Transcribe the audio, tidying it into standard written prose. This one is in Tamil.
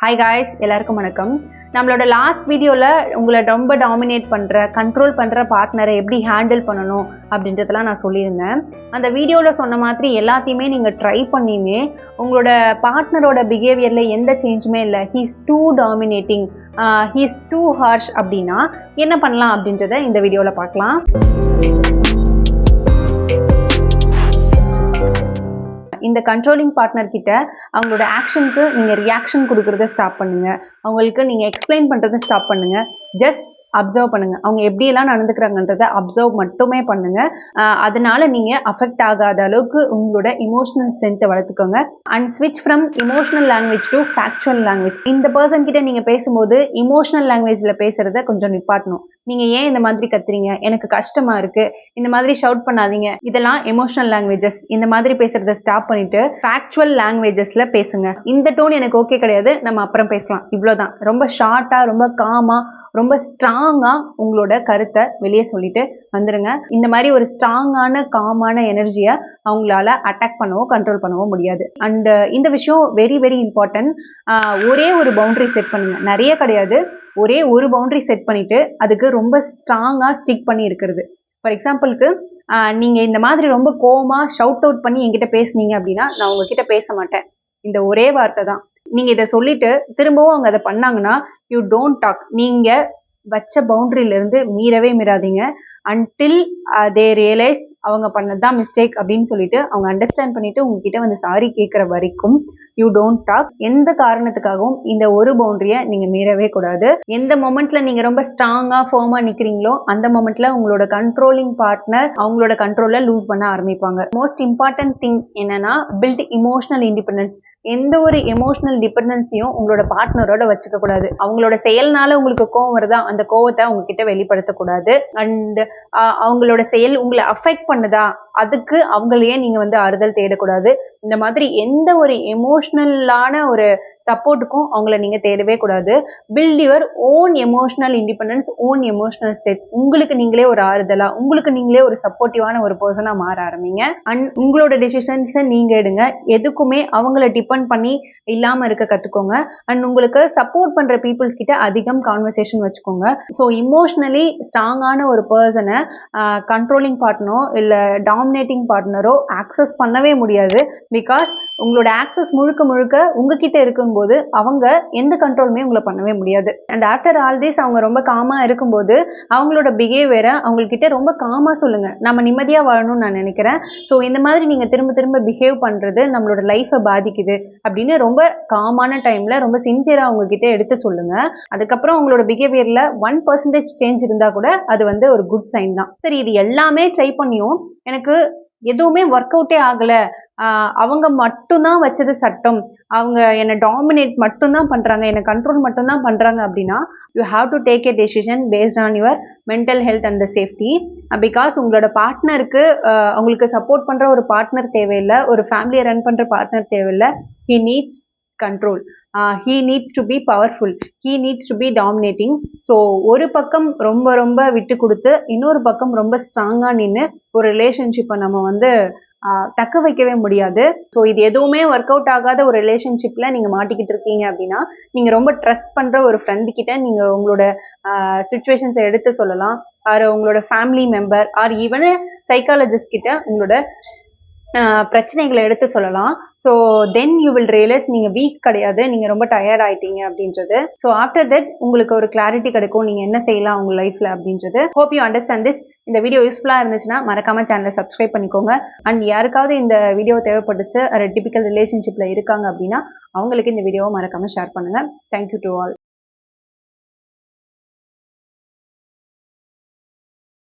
ஹாய் காய்ஸ், எல்லாருக்கும் வணக்கம். நம்மளோட லாஸ்ட் வீடியோவில் உங்களை ரொம்ப டாமினேட் பண்ணுற கண்ட்ரோல் பண்ணுற பார்ட்னரை எப்படி ஹேண்டில் பண்ணணும் அப்படின்றதெல்லாம் நான் சொல்லியிருந்தேன். அந்த வீடியோவில் சொன்ன மாதிரி எல்லாத்தையுமே நீங்கள் ட்ரை பண்ணியுமே உங்களோட பார்ட்னரோட பிஹேவியரில் எந்த சேஞ்சுமே இல்லை, he's too dominating, he's too harsh அப்படின்னா என்ன பண்ணலாம் அப்படின்றத இந்த வீடியோவில் பார்க்கலாம். இந்த கண்ட்ரோலிங் பார்ட்னர் கிட்ட அவங்களோட ஆக்ஷனுக்கு நீங்கள் ரியாக்ஷன் கொடுக்குறத ஸ்டாப் பண்ணுங்க. அவங்களுக்கு நீங்கள் எக்ஸ்பிளைன் பண்ணுறதை ஸ்டாப் பண்ணுங்க. ஜஸ்ட் அப்சர்வ் பண்ணுங்க. அவங்க எப்படியெல்லாம் நடந்துக்கிறாங்கன்றத அப்சர்வ் மட்டுமே பண்ணுங்க. அதனால நீங்க அஃபெக்ட் ஆகாத அளவுக்கு உங்களோட இமோஷனல் ஸ்ட்ரென்த்தை வளர்த்துக்கோங்க. அண்ட் ஸ்விட்ச் from emotional language to factual language. இந்த பர்சன் கிட்ட நீங்க பேசும்போது இமோஷனல் லாங்குவேஜ்ல பேசுறத கொஞ்சம் நிப்பாட்டணும். நீங்க ஏன் இந்த மாதிரி கத்துறீங்க, எனக்கு கஷ்டமா இருக்கு, இந்த மாதிரி ஷவுட் பண்ணாதீங்க, இதெல்லாம் எமோஷனல் லாங்குவேஜஸ். இந்த மாதிரி பேசுறத ஸ்டாப் பண்ணிட்டு ஃபேக்சுவல் லாங்குவேஜஸ்ல பேசுங்க. இந்த டோன் எனக்கு ஓகே கிடையாது, நம்ம அப்புறம் பேசலாம், இவ்வளவுதான். ரொம்ப ஷார்ட்டா, ரொம்ப காமா, ரொம்ப ஸ்ட்ராங்கா உங்களோட கருத்தை வெளியே சொல்லிட்டு வந்துருங்க. இந்த மாதிரி ஒரு ஸ்ட்ராங்கான காமான எனர்ஜியை அவங்களால அட்டாக் பண்ணவோ கண்ட்ரோல் பண்ணவோ முடியாது. அண்ட் இந்த விஷயம் வெரி வெரி இம்பார்ட்டன்ட். ஒரே ஒரு பவுண்டரி செட் பண்ணுங்க, நிறைய கிடையாது. ஒரே ஒரு பவுண்டரி செட் பண்ணிட்டு அதுக்கு ரொம்ப ஸ்ட்ராங்கா ஸ்டிக் பண்ணி இருக்கிறது. ஃபார் எக்ஸாம்பிளுக்கு நீங்க இந்த மாதிரி ரொம்ப கோவமா ஷவுட் அவுட் பண்ணி என்கிட்ட பேசுனீங்க அப்படின்னா நான் உங்ககிட்ட பேச மாட்டேன். இந்த ஒரே வார்த்தை தான். நீங்க இதை சொல்லிட்டு திரும்பவும் அவங்க அதை பண்ணாங்கன்னா யூ டோன்ட் டாக். நீங்க வச்ச பவுண்டரியில இருந்து மீறவே மீறாதீங்க. அன்டில் தே ரியலைஸ் அவங்க பண்ணதுதான் மிஸ்டேக் அப்படின்னு சொல்லிட்டு அவங்க அண்டர்ஸ்டாண்ட் பண்ணிட்டு உங்ககிட்ட வந்து சாரி கேட்குற வரைக்கும் யூ டோன்ட் டாக். எந்த காரணத்துக்காகவும் இந்த ஒரு பவுண்டரியை நீங்க மீறவே கூடாது. எந்த மொமெண்ட்ல நீங்க ரொம்ப ஸ்ட்ராங்கா ஃபர்மா நிக்கிறீங்களோ அந்த மொமெண்ட்ல உங்களோட கண்ட்ரோலிங் பார்ட்னர் அவங்களோட கண்ட்ரோலை லூஸ் பண்ண ஆரம்பிப்பாங்க. மோஸ்ட் இம்பார்ட்டன்ட் திங் என்னன்னா பில்ட் இமோஷனல் இண்டிபெண்டன்ஸ். எந்த ஒரு எமோஷனல் டிபெண்டன்ஸையும் உங்களோட பார்ட்னரோட வச்சுக்க கூடாது. அவங்களோட செயல்னால உங்களுக்கு கோவம் வருதா, அந்த கோவத்தை அவங்க கிட்ட வெளிப்படுத்தக்கூடாது. அண்ட் அவங்களோட செயல் உங்களை அஃபெக்ட் பண்ணுதா, அதுக்கு அவங்களையே நீங்க வந்து ஆறுதல் தேடக்கூடாது. இந்த மாதிரி எந்த ஒரு எமோஷனலான ஒரு சப்போர்ட்டுக்கும் அவங்கள நீங்க தேடவே கூடாது. Build your own emotional independence, own emotional state. உங்களுக்கு நீங்களே ஒரு ஆறுதலா, உங்களுக்கு நீங்களே ஒரு சப்போர்ட்டிவான ஒரு பர்சனா மாற ஆரம்பிங்க. அண்ட் உங்களோட டெசிஷன்ஸை நீங்க எடுங்க. எதுக்குமே அவங்கள டிபெண்ட் பண்ணி இல்லாம இருக்க கத்துக்கோங்க. அண்ட் உங்களுக்கு சப்போர்ட் பண்ற பீப்புள்ஸ் கிட்ட அதிகம் கான்வர்சேஷன் வச்சுக்கோங்க. ஸோ இமோஷனலி ஸ்ட்ராங்கான ஒரு பர்சனை கண்ட்ரோலிங் பார்ட்னரோ இல்ல டாமினேட்டிங் பார்ட்னரோ ஆக்சஸ் பண்ணவே முடியாது. பிகாஸ் உங்களோட ஆக்சஸ் முழுக்க முழுக்க உங்ககிட்ட இருக்கும்போது அவங்க எந்த கண்ட்ரோலுமே உங்களை பண்ணவே முடியாது. அண்ட் ஆஃப்டர் ஆல் திஸ் அவங்க ரொம்ப காமா இருக்கும்போது அவங்களோட பிஹேவியரை அவங்கக்கிட்ட ரொம்ப காமா சொல்லுங்க. நம்ம நிம்மதியா வாழணும்னு நான் நினைக்கிறேன். ஸோ இந்த மாதிரி நீங்க திரும்ப திரும்ப பிஹேவ் பண்றது நம்மளோட லைஃபை பாதிக்குது அப்படின்னு ரொம்ப காமான டைம்ல ரொம்ப சின்சியரா அவங்க கிட்ட எடுத்து சொல்லுங்க. அதுக்கப்புறம் உங்களோட பிஹேவியர்ல 1% சேஞ்ச் இருந்தா கூட அது வந்து ஒரு குட் சைன் தான். சரி, இது எல்லாமே ட்ரை பண்ணியும் எனக்கு எதுவுமே ஒர்க் அவுட்டே ஆகல, அவங்க மட்டும்தான் வச்சது சட்டம், அவங்க என்னை டாமினேட் மட்டும்தான் பண்றாங்க, என்னை கண்ட்ரோல் மட்டும்தான் பண்றாங்க அப்படின்னா you have to take a decision based on your mental health and safety. Because உங்களோட பார்ட்னருக்கு அவங்களுக்கு சப்போர்ட் பண்ற ஒரு பார்ட்னர் தேவையில்லை, ஒரு ஃபேமிலியை ரன் பண்ற பார்ட்னர் தேவையில்லை. He needs control, he needs to be powerful, he needs to be dominating. So ஒரு பக்கம் ரொம்ப ரொம்ப விட்டு கொடுத்து இன்னொரு பக்கம் ரொம்ப ஸ்ட்ராங்கா நின்று ஒரு ரிலேஷன்ஷிப்பை நம்ம வந்து தக்க வைக்கவே முடியாது. ஸோ இது எதுவுமே ஒர்க் அவுட் ஆகாத ஒரு ரிலேஷன்ஷிப்ல நீங்க மாட்டிக்கிட்டு இருக்கீங்க அப்படின்னா நீங்க ரொம்ப ட்ரஸ்ட் பண்ற ஒரு ஃப்ரெண்டு கிட்ட நீங்க உங்களோட சுச்சுவேஷன்ஸை எடுத்து சொல்லலாம். ஆர் உங்களோட family member R even psychologist கிட்ட உங்களோட பிரச்சனைகளை எடுத்து சொல்லலாம். So then you will realise நீங்க வீக் கிடையாது, நீங்க ரொம்ப டயர்ட் ஆயிட்டீங்க அப்படின்றது. ஸோ ஆஃப்டர் தட் உங்களுக்கு ஒரு கிளாரிட்டி கிடைக்கும் நீங்க என்ன செய்யலாம் உங்க லைஃப்ல அப்படின்றது. Hope you understand this. இந்த வீடியோ யூஸ்ஃபுல்லா இருந்துச்சுன்னா மறக்காம சேனலை சப்ஸ்கிரைப் பண்ணிக்கோங்க. அண்ட் யாருக்காவது இந்த வீடியோ தேவைப்பட்டுச்சு, ஒரு டிபிக்கல் ரிலேஷன்ஷிப்ல இருக்காங்க அப்படின்னா அவங்களுக்கு இந்த வீடியோவை மறக்காம ஷேர் பண்ணுங்க. Thank you to all.